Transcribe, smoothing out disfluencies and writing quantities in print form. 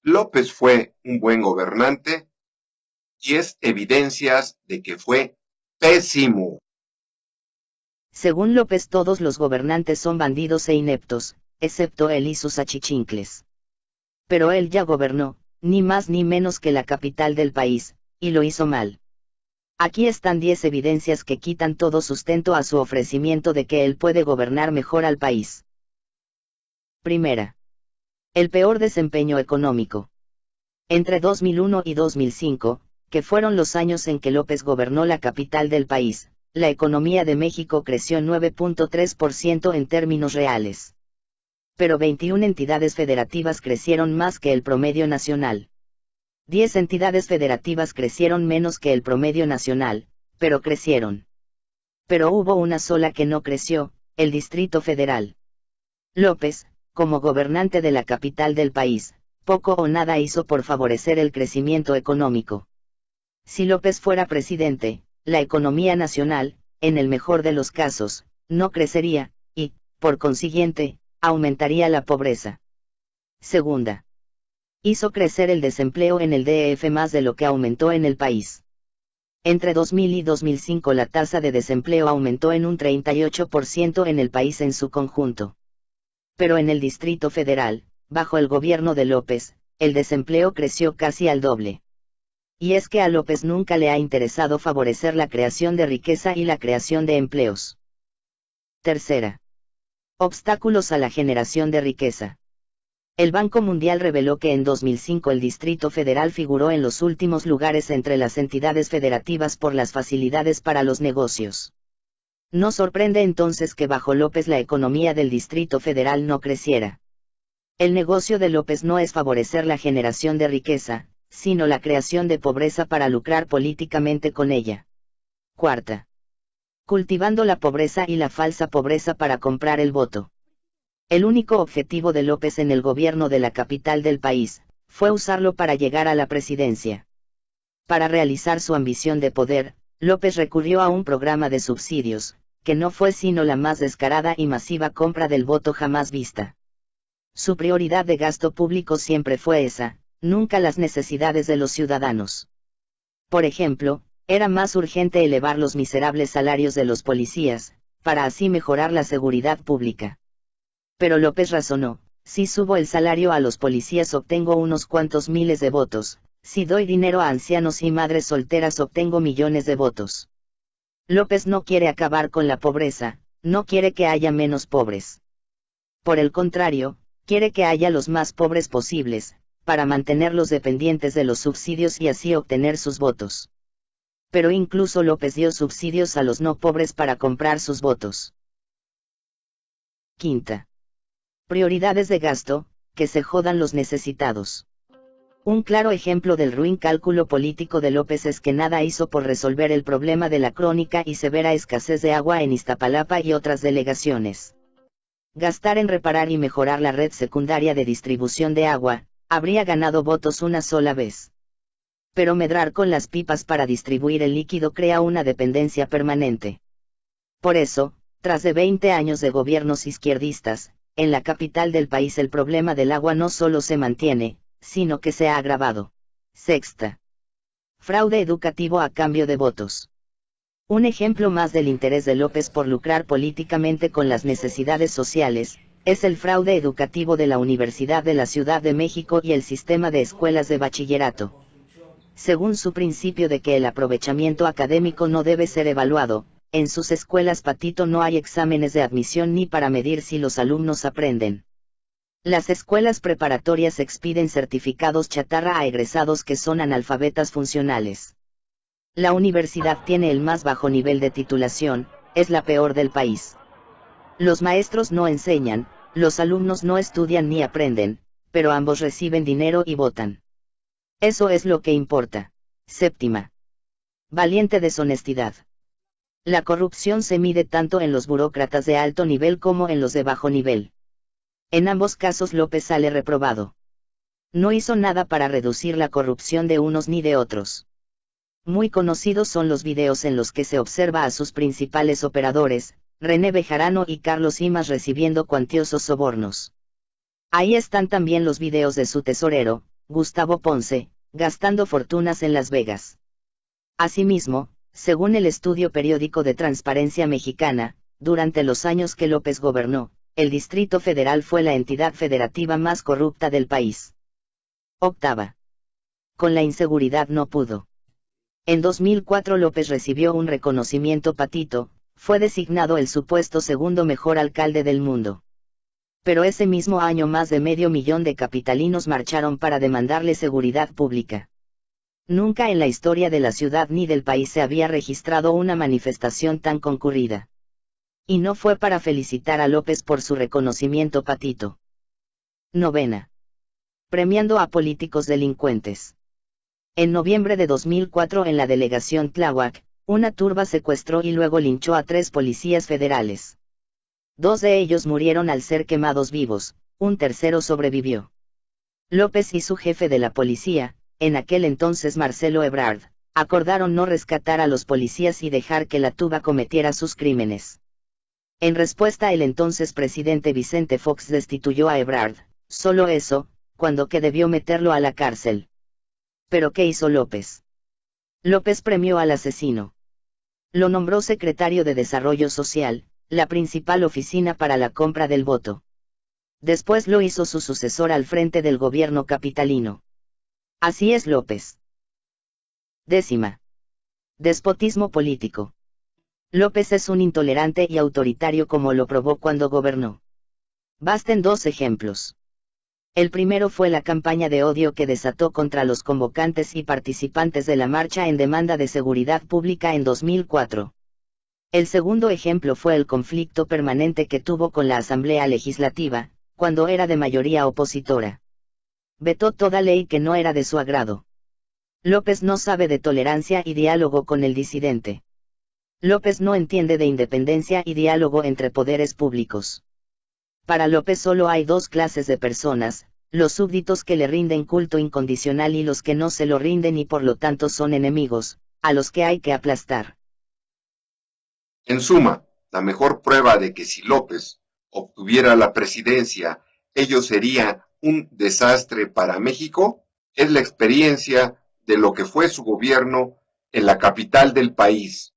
López fue un buen gobernante y es evidencias de que fue pésimo. Según López, todos los gobernantes son bandidos e ineptos, excepto él y sus achichincles. Pero él ya gobernó, ni más ni menos que la capital del país, y lo hizo mal. Aquí están 10 evidencias que quitan todo sustento a su ofrecimiento de que él puede gobernar mejor al país. Primera. El peor desempeño económico. Entre 2001 y 2005, que fueron los años en que López gobernó la capital del país, la economía de México creció 9.3% en términos reales. Pero 21 entidades federativas crecieron más que el promedio nacional. 10 entidades federativas crecieron menos que el promedio nacional, pero crecieron. Pero hubo una sola que no creció, el Distrito Federal. López, como gobernante de la capital del país, poco o nada hizo por favorecer el crecimiento económico. Si López fuera presidente, la economía nacional, en el mejor de los casos, no crecería, y, por consiguiente, aumentaría la pobreza. Segunda. Hizo crecer el desempleo en el DF más de lo que aumentó en el país. Entre 2000 y 2005 la tasa de desempleo aumentó en un 38% en el país en su conjunto. Pero en el Distrito Federal, bajo el gobierno de López, el desempleo creció casi al doble. Y es que a López nunca le ha interesado favorecer la creación de riqueza y la creación de empleos. Tercera. Obstáculos a la generación de riqueza. El Banco Mundial reveló que en 2005 el Distrito Federal figuró en los últimos lugares entre las entidades federativas por las facilidades para los negocios. No sorprende entonces que bajo López la economía del Distrito Federal no creciera. El negocio de López no es favorecer la generación de riqueza, sino la creación de pobreza para lucrar políticamente con ella. Cuarta. Cultivando la pobreza y la falsa pobreza para comprar el voto. El único objetivo de López en el gobierno de la capital del país, fue usarlo para llegar a la presidencia. Para realizar su ambición de poder, López recurrió a un programa de subsidios, que no fue sino la más descarada y masiva compra del voto jamás vista. Su prioridad de gasto público siempre fue esa, nunca las necesidades de los ciudadanos. Por ejemplo, era más urgente elevar los miserables salarios de los policías, para así mejorar la seguridad pública. Pero López razonó, si subo el salario a los policías obtengo unos cuantos miles de votos, si doy dinero a ancianos y madres solteras obtengo millones de votos. López no quiere acabar con la pobreza, no quiere que haya menos pobres. Por el contrario, quiere que haya los más pobres posibles, para mantenerlos dependientes de los subsidios y así obtener sus votos. Pero incluso López dio subsidios a los no pobres para comprar sus votos. Quinta. Prioridades de gasto, que se jodan los necesitados. Un claro ejemplo del ruin cálculo político de López es que nada hizo por resolver el problema de la crónica y severa escasez de agua en Iztapalapa y otras delegaciones. Gastar en reparar y mejorar la red secundaria de distribución de agua, habría ganado votos una sola vez. Pero medrar con las pipas para distribuir el líquido crea una dependencia permanente. Por eso, tras de 20 años de gobiernos izquierdistas, en la capital del país el problema del agua no solo se mantiene, sino que se ha agravado. Sexta. Fraude educativo a cambio de votos. Un ejemplo más del interés de López por lucrar políticamente con las necesidades sociales, es el fraude educativo de la Universidad de la Ciudad de México y el sistema de escuelas de bachillerato. Según su principio de que el aprovechamiento académico no debe ser evaluado, en sus escuelas patito no hay exámenes de admisión ni para medir si los alumnos aprenden. Las escuelas preparatorias expiden certificados chatarra a egresados que son analfabetas funcionales. La universidad tiene el más bajo nivel de titulación, es la peor del país. Los maestros no enseñan, los alumnos no estudian ni aprenden, pero ambos reciben dinero y votan. Eso es lo que importa. Séptima. Valiente deshonestidad. La corrupción se mide tanto en los burócratas de alto nivel como en los de bajo nivel. En ambos casos López sale reprobado. No hizo nada para reducir la corrupción de unos ni de otros. Muy conocidos son los videos en los que se observa a sus principales operadores, René Bejarano y Carlos Simas recibiendo cuantiosos sobornos. Ahí están también los videos de su tesorero, Gustavo Ponce, gastando fortunas en Las Vegas. Asimismo, según el estudio periódico de Transparencia Mexicana, durante los años que López gobernó, el Distrito Federal fue la entidad federativa más corrupta del país. Octava. Con la inseguridad no pudo. En 2004 López recibió un reconocimiento patito, fue designado el supuesto segundo mejor alcalde del mundo. Pero ese mismo año más de 500,000 de capitalinos marcharon para demandarle seguridad pública. Nunca en la historia de la ciudad ni del país se había registrado una manifestación tan concurrida. Y no fue para felicitar a López por su reconocimiento patito. Novena. Premiando a políticos delincuentes. En noviembre de 2004 en la delegación Tláhuac, una turba secuestró y luego linchó a 3 policías federales. 2 de ellos murieron al ser quemados vivos, un tercero sobrevivió. López y su jefe de la policía, en aquel entonces Marcelo Ebrard, acordaron no rescatar a los policías y dejar que la turba cometiera sus crímenes. En respuesta el entonces presidente Vicente Fox destituyó a Ebrard, solo eso, cuando que debió meterlo a la cárcel. ¿Pero qué hizo López? López premió al asesino. Lo nombró secretario de Desarrollo Social, la principal oficina para la compra del voto. Después lo hizo su sucesor al frente del gobierno capitalino. Así es López. Décima. Despotismo político. López es un intolerante y autoritario como lo probó cuando gobernó. Basten 2 ejemplos. El primero fue la campaña de odio que desató contra los convocantes y participantes de la marcha en demanda de seguridad pública en 2004. El segundo ejemplo fue el conflicto permanente que tuvo con la Asamblea Legislativa, cuando era de mayoría opositora. Vetó toda ley que no era de su agrado. López no sabe de tolerancia y diálogo con el disidente. López no entiende de independencia y diálogo entre poderes públicos. Para López solo hay 2 clases de personas, los súbditos que le rinden culto incondicional y los que no se lo rinden y por lo tanto son enemigos, a los que hay que aplastar. En suma, la mejor prueba de que si López obtuviera la presidencia, ello sería un desastre para México, es la experiencia de lo que fue su gobierno en la capital del país,